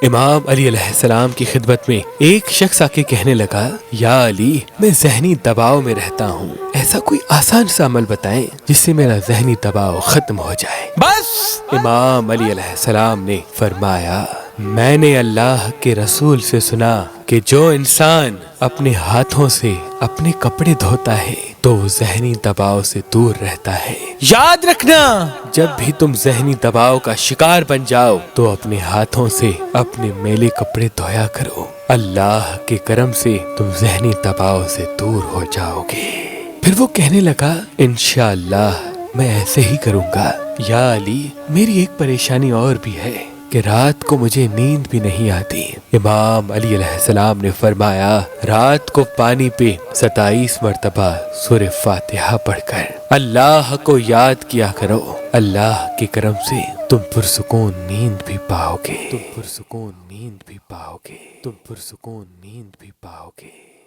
امام علی علیہ السلام کی خدمت میں ایک شخص آ کے کہنے لگا، یا علی، میں ذہنی دباؤ میں رہتا ہوں، ایسا کوئی آسان سا عمل بتائیں جس سے میرا ذہنی دباؤ ختم ہو جائے۔ بس امام علی علیہ السلام نے فرمایا، میں نے اللہ کے رسول سے سنا کہ جو انسان اپنے ہاتھوں سے اپنے کپڑے دھوتا ہے تو وہ ذہنی دباؤ سے دور رہتا ہے۔ یاد رکھنا، جب بھی تم ذہنی دباؤ کا شکار بن جاؤ تو اپنے ہاتھوں سے اپنے میلے کپڑے دھویا کرو، اللہ کے کرم سے تم ذہنی دباؤ سے دور ہو جاؤ گے۔ پھر وہ کہنے لگا، انشاءاللہ میں ایسے ہی کروں گا۔ یا علی، میری ایک پریشانی اور بھی ہے کہ رات کو مجھے نیند بھی نہیں آتی۔ امام علی علیہ السلام نے فرمایا، رات کو پانی پہ 27 مرتبہ سورہ فاتحہ پڑھ کر اللہ کو یاد کیا کرو، اللہ کے کرم سے تم پرسکون نیند بھی پاؤ گے، تم پرسکون نیند بھی پاؤ گے، تم پرسکون نیند بھی پاؤ گے۔